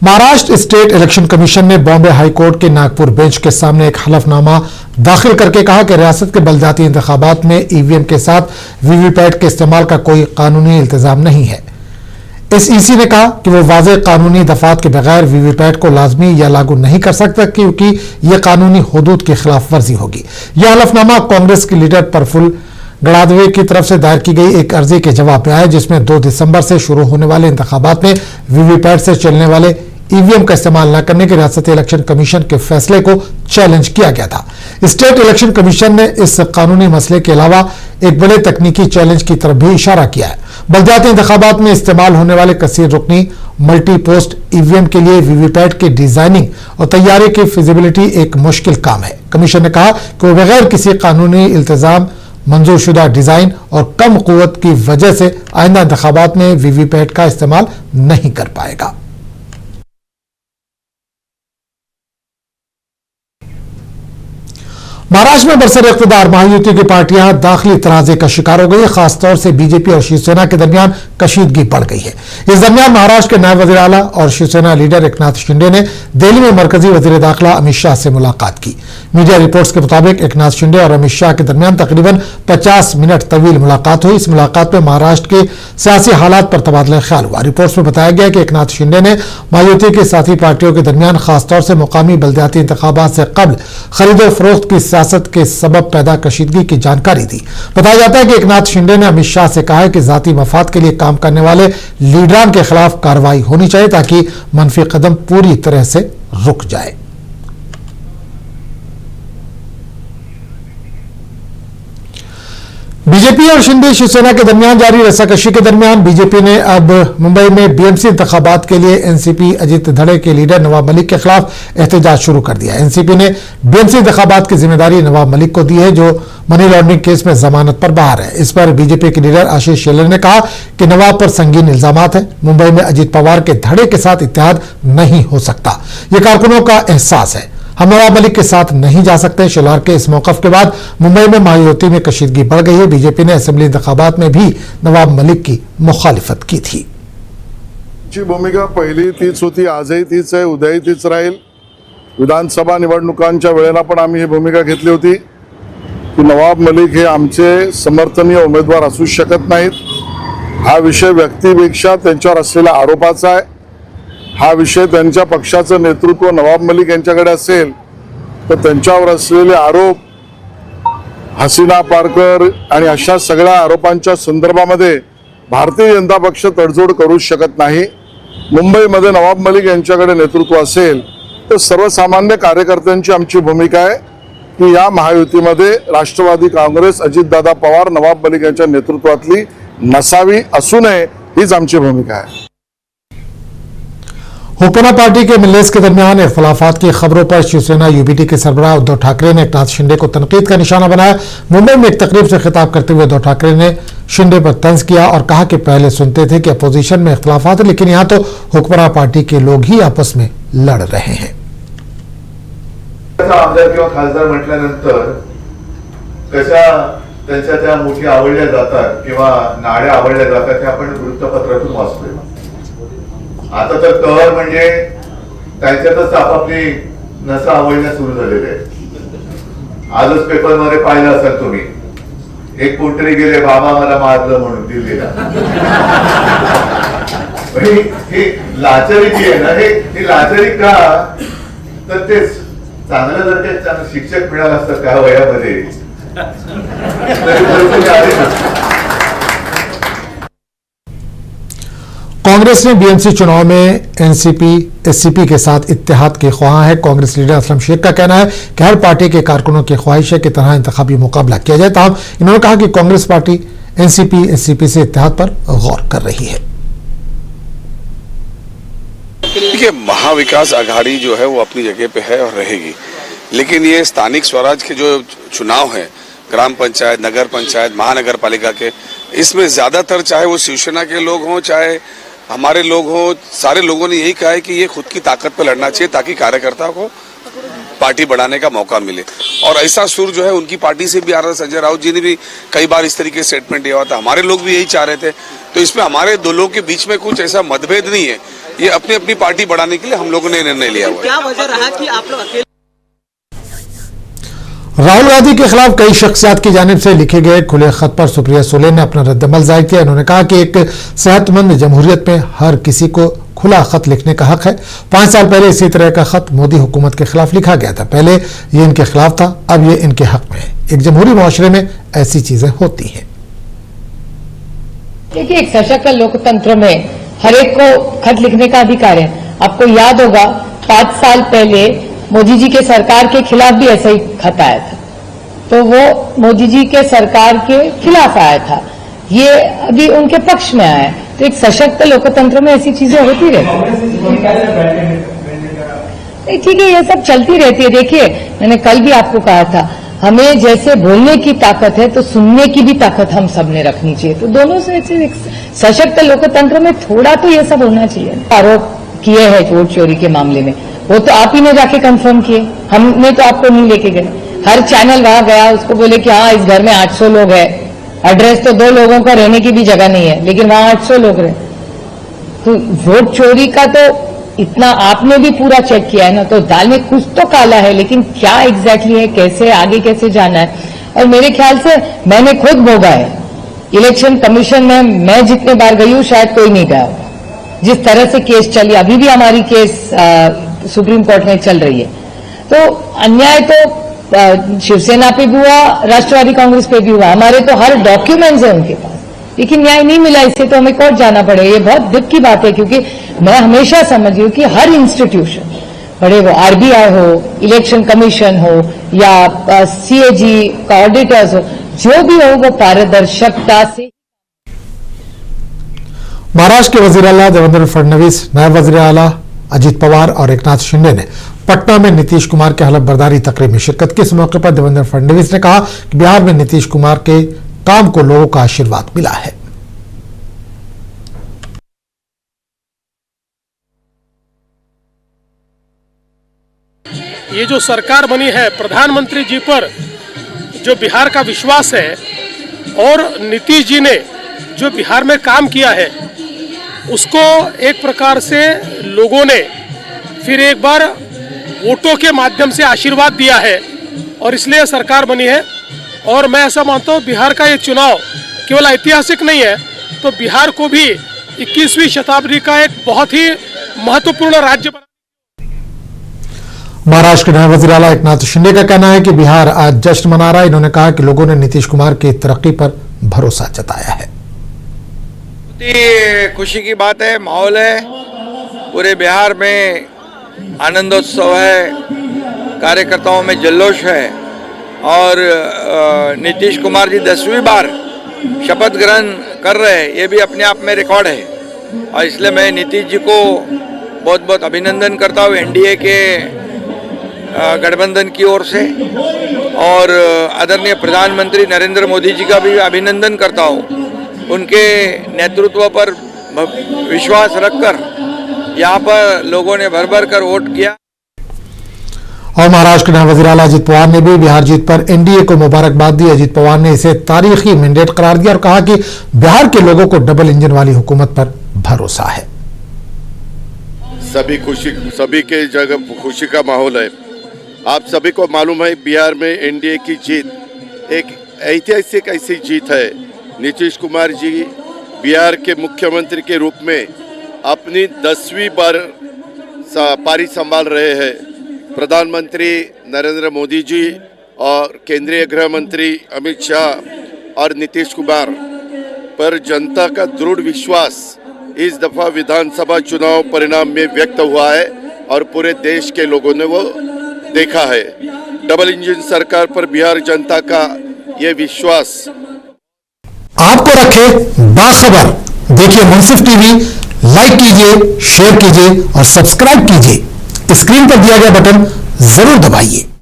Maharashtra state election commission ने Bombay high court के Nagpur bench के सामने एक हलफनामा दाखिल करके कहा कि रियासत के बलदियाती इंतखाबात में ईवीएम के साथ वीवीपैट के इस्तेमाल का कोई कानूनी इल्तिजाम नहीं है। एसईसी ने कहा कि वो वाज़ेह कानूनी दफात के बगैर वीवीपैट को लाजमी या लागू नहीं कर सकता क्योंकि यह कानूनी हुदूद की खिलाफ वर्जी होगी। यह हलफनामा कांग्रेस के लीडर प्रफुल्ल गड़ादवे की तरफ से दायर की गई एक अर्जी के जवाब में आया, जिसमें 2 दिसंबर से शुरू होने वाले इंतखाबात में वीवीपैट से चलने वाले ईवीएम का इस्तेमाल न करने के रियासती इलेक्शन कमीशन के फैसले को चैलेंज किया गया था। स्टेट इलेक्शन कमीशन ने इस कानूनी मसले के अलावा एक बड़े तकनीकी चैलेंज की तरफ भी इशारा किया है। बलदियाती इंतखाबात में इस्तेमाल होने वाले कसीर रुकनी मल्टी पोस्ट ईवीएम के लिए वीवीपैट की डिजाइनिंग और तैयारी की फिजिबिलिटी एक मुश्किल काम है। कमीशन ने कहा कि वो बगैर किसी कानूनी इल्तिजाम, मंजूरशुदा डिजाइन और कम कुव्वत की वजह से आइंदा इंतखाबात में वीवीपैट का इस्तेमाल नहीं कर पाएगा। महाराष्ट्र में बरसर इख्तिदार महायुति की पार्टियां दाखिली तनाज़े का शिकार हो गई है। खासतौर से बीजेपी और शिवसेना के दरमियान कशीदगी बढ़ गई है। इस दरमियान महाराष्ट्र के नायब वज़ीर आला और शिवसेना लीडर एकनाथ शिंदे ने दिल्ली में मरकजी वज़ीर दाखिला अमित शाह से मुलाकात की। मीडिया रिपोर्ट्स के मुताबिक एकनाथ शिंदे और अमित शाह के दरमियान तकरीबन 50 मिनट तवील मुलाकात हुई। इस मुलाकात में महाराष्ट्र के सियासी हालात पर तबादला ख्याल हुआ। रिपोर्ट्स में बताया गया कि एकनाथ शिंदे ने महायुति के साथी पार्टियों के दरमियान खासतौर से मुकामी बलदियाती इंतखाबात से कबल खरीदो फरोख्त की सियासत के सबब पैदा कशीदगी की जानकारी दी। बताया जाता है कि एकनाथ शिंदे ने अमित शाह से कहा है कि जाती मफाद के लिए काम करने वाले लीडरान के खिलाफ कार्रवाई होनी चाहिए ताकि मनफी कदम पूरी तरह से रुक जाए। बीजेपी और शिंदे शिवसेना के दरमियान जारी रस्साकशी के दरमियान बीजेपी ने अब मुंबई में बीएमसी इंतखाबात के लिए एनसीपी अजीत धड़े के लीडर नवाब मलिक के खिलाफ एहतजाज शुरू कर दिया। एनसीपी ने बीएमसी इंतखाबात की जिम्मेदारी नवाब मलिक को दी है, जो मनी लॉन्ड्रिंग केस में जमानत पर बाहर है। इस पर बीजेपी के लीडर आशीष शेलर ने कहा कि नवाब पर संगीन इल्जामात है। मुंबई में अजीत पवार के धड़े के साथ इत्तेहाद नहीं हो सकता, यह कारकुनों का एहसास है। हम नवाब मलिक के साथ नहीं जा सकते। शेलार के इस मौकफ के बाद मुंबई में महायुति में कशीदगी बढ़ गई है। बीजेपी ने असेंबली इंतखाबात में भी नवाब मलिक की मुखालिफत की थी। भूमिका पहिली तीच होती, आजही तीच आहे, उद्याही तीच राहील। विधानसभा निवडणुकांच्या वेळेला पण आम्ही ही भूमिका घेतली होती की नवाब मलिक हे आमचे समर्थनीय उमेदवार असू शकत नाहीत। हा विषय व्यक्तीपेक्षा त्यांच्यावर असलेल्या आरोपाचा आहे। हा विषय त्यांच्या पक्षाचं नेतृत्व नवाब मलिक यांच्याकडे असेल तर त्यांच्यावर असलेले आरोप हसीना पारकर आणि अशा सगळ्या आरोपांच्या संदर्भामध्ये भारतीय जनता पक्ष तडजोड करू शकत नाही। मुंबईमध्ये नवाब मलिक यांच्याकडे नेतृत्व असेल तर सर्वसामान्य कार्यकर्त्यांची आमची भूमिका आहे की या महायुतीमध्ये राष्ट्रवादी काँग्रेस अजितदादा पवार नवाब मलिक यांच्या नेतृत्वातली नसावी, असू नये, हीच आमची भूमिका है। हुकूमत पार्टी के मिलनेस के दरमियान इख्तलाफात की खबरों पर शिवसेना यूबीटी के सरबराह उद्धव ठाकरे ने एकनाथ शिंदे को तनकीद का निशाना बनाया। मुंबई में एक तकरीब से खिताब करते हुए उद्धव ठाकरे ने शिंदे पर तंज किया और कहा कि पहले सुनते थे कि अपोजिशन में इख्तलाफात है, लेकिन यहां तो हुक्मरान पार्टी के लोग ही आपस में लड़ रहे हैं। आमदार किंवा खासदार म्हटल्यानंतर कशा त्यांच्या त्या मुठी आवडल्या जातात किंवा नाड्या आवडल्या जातात हे आपण वृत्तपत्रातून वाचतोय। आता तर कहर म्हणजे त्यांच्यातच आपापली नसा आवडणं सुरू झालेले आहे। आजच पेपर मध्ये पाहिलं असेल तुम्ही, एक कोणतरी गेले बाबा मला मारलं म्हणून दिल्लीला। ही लाचारी जी आहे ना, ही लाचारी का, तर तेच चांगलं जर काही चांगलं शिक्षक मिळालं असतं त्या वयामध्ये कांग्रेस ने बीएमसी चुनाव में एनसीपी एससीपी के साथ इत्तेहाद के ख्वाह है। कांग्रेस लीडर असलम शेख का कहना है कि हर पार्टी के कारकुनों की ख्वाहिश है कि तरह इंतखाबी मुकाबला किया जाए। तमाम इन्होंने कहा कि कांग्रेस पार्टी एनसीपी एससीपी से इत्तेहाद पर गौर कर रही है। देखिए, महाविकास आघाड़ी जो है वो अपनी जगह पे है और रहेगी, लेकिन ये स्थानिक स्वराज के जो चुनाव है, ग्राम पंचायत, नगर पंचायत, महानगर पालिका के, इसमें ज्यादातर चाहे वो शिवसेना के लोग हों चाहे हमारे लोग हों, सारे लोगों ने यही कहा है कि ये खुद की ताकत पर लड़ना चाहिए ताकि कार्यकर्ता को पार्टी बढ़ाने का मौका मिले। और ऐसा सुर जो है उनकी पार्टी से भी आ रहा था। संजय राउत जी ने भी कई बार इस तरीके से स्टेटमेंट दिया था, हमारे लोग भी यही चाह रहे थे। तो इसमें हमारे दो लोगों के बीच में कुछ ऐसा मतभेद नहीं है। ये अपनी अपनी पार्टी बढ़ाने के लिए हम लोगों ने निर्णय लिया हुआ है। क्या वजह रहा कि आप लोग अकेले? राहुल गांधी के खिलाफ कई शख्सियात की जानिब से लिखे गए खुले खत पर सुप्रिया सुले ने अपना रद्दमल जाहिर किया। उन्होंने कहा कि एक सेहतमंद जमहूरियत में हर किसी को खुला खत लिखने का हक है। 5 साल पहले इसी तरह का खत मोदी हुकूमत के खिलाफ लिखा गया था। पहले ये इनके खिलाफ था, अब ये इनके हक में है। एक जमहूरी मुआशरे में ऐसी चीजें होती हैं। देखिए, एक सशक्त लोकतंत्र में हर एक को खत लिखने का अधिकार है। आपको याद होगा 5 साल पहले मोदी जी के सरकार के खिलाफ भी ऐसा ही खत आया था, तो वो मोदी जी के सरकार के खिलाफ आया था, ये अभी उनके पक्ष में आया है। तो एक सशक्त लोकतंत्र में ऐसी चीजें होती रहती है। ठीक है, ये सब चलती रहती है। देखिए, मैंने कल भी आपको कहा था, हमें जैसे बोलने की ताकत है तो सुनने की भी ताकत हम सबने रखनी चाहिए। तो दोनों से एक सशक्त लोकतंत्र में थोड़ा तो ये सब होना चाहिए। आरोप किए हैं वोट चोरी के मामले में, वो तो आप ही ने जाके कंफर्म किए, हमने तो आपको नहीं लेके गए। हर चैनल वहां गया, उसको बोले कि हाँ इस घर में 800 लोग हैं, एड्रेस तो 2 लोगों का रहने की भी जगह नहीं है, लेकिन वहां 800 लोग रहे। तो वोट चोरी का तो इतना आपने भी पूरा चेक किया है ना, तो दाल में कुछ तो काला है, लेकिन क्या एग्जैक्टली है, कैसे आगे कैसे जाना है। और मेरे ख्याल से मैंने खुद भोगा है इलेक्शन कमीशन में, मैं जितने बार गई हूं शायद कोई नहीं गया होगा। जिस तरह से केस चली, अभी भी हमारी केस सुप्रीम कोर्ट में चल रही है। तो अन्याय तो शिवसेना पे भी हुआ, राष्ट्रवादी कांग्रेस पे भी हुआ, हमारे तो हर डॉक्यूमेंट्स है उनके पास, लेकिन न्याय नहीं मिला। इससे तो हमें कोर्ट जाना पड़ेगा। ये बहुत दुख की बात है, क्योंकि मैं हमेशा समझी हूं कि हर इंस्टीट्यूशन, बड़े वो आरबीआई हो, इलेक्शन कमीशन हो या सीएजी का ऑडिटर्स हो, जो भी हो वो पारदर्शिता से। महाराष्ट्र के वजीर आला देवेंद्र फडणवीस, नायब वजीर आला अजीत पवार और एकनाथ शिंदे ने पटना में नीतीश कुमार के हलफ बर्दारी तकरीब में शिरकत की। इस मौके पर देवेंद्र फडणवीस ने कहा कि बिहार में नीतीश कुमार के काम को लोगों का आशीर्वाद मिला है। ये जो सरकार बनी है, प्रधानमंत्री जी पर जो बिहार का विश्वास है और नीतीश जी ने जो बिहार में काम किया है, उसको एक प्रकार से लोगों ने फिर एक बार वोटों के माध्यम से आशीर्वाद दिया है और इसलिए सरकार बनी है। और मैं ऐसा मानता हूँ, बिहार का ये चुनाव केवल ऐतिहासिक नहीं है, तो बिहार को भी 21वीं शताब्दी का एक बहुत ही महत्वपूर्ण राज्य बना। महाराष्ट्र के नए वजीर आला एकनाथ शिंदे का कहना है कि बिहार आज जश्न मना रहा है। इन्होंने कहा कि लोगों ने नीतीश कुमार की तरक्की पर भरोसा जताया है। खुशी की बात है, माहौल है, पूरे बिहार में आनंदोत्सव है, कार्यकर्ताओं में जल्लोष है और नीतीश कुमार जी 10वीं बार शपथ ग्रहण कर रहे हैं, ये भी अपने आप में रिकॉर्ड है। और इसलिए मैं नीतीश जी को बहुत बहुत अभिनंदन करता हूँ एनडीए के गठबंधन की ओर से, और आदरणीय प्रधानमंत्री नरेंद्र मोदी जी का भी अभिनंदन करता हूँ। उनके नेतृत्व पर विश्वास रखकर यहाँ पर लोगों ने भर भर कर वोट किया। और महाराष्ट्र के नए वजीर आला अजीत पवार ने भी बिहार जीत पर एनडीए को मुबारकबाद दी। अजीत पवार ने इसे तारीखी मैंडेट करार दिया और कहा कि बिहार के लोगों को डबल इंजन वाली हुकूमत पर भरोसा है। सभी के जगह खुशी का माहौल है। आप सभी को मालूम है, बिहार में एनडीए की जीत एक ऐतिहासिक ऐसी जीत है। नीतीश कुमार जी बिहार के मुख्यमंत्री के रूप में अपनी 10वीं बार पारी संभाल रहे हैं। प्रधानमंत्री नरेंद्र मोदी जी और केंद्रीय गृह मंत्री अमित शाह और नीतीश कुमार पर जनता का दृढ़ विश्वास इस दफा विधानसभा चुनाव परिणाम में व्यक्त हुआ है और पूरे देश के लोगों ने वो देखा है। डबल इंजन सरकार पर बिहार जनता का ये विश्वास। आपको रखे बाखबर। देखिए मुंसिफ टीवी, लाइक कीजिए, शेयर कीजिए और सब्सक्राइब कीजिए। स्क्रीन पर दिया गया बटन जरूर दबाइए।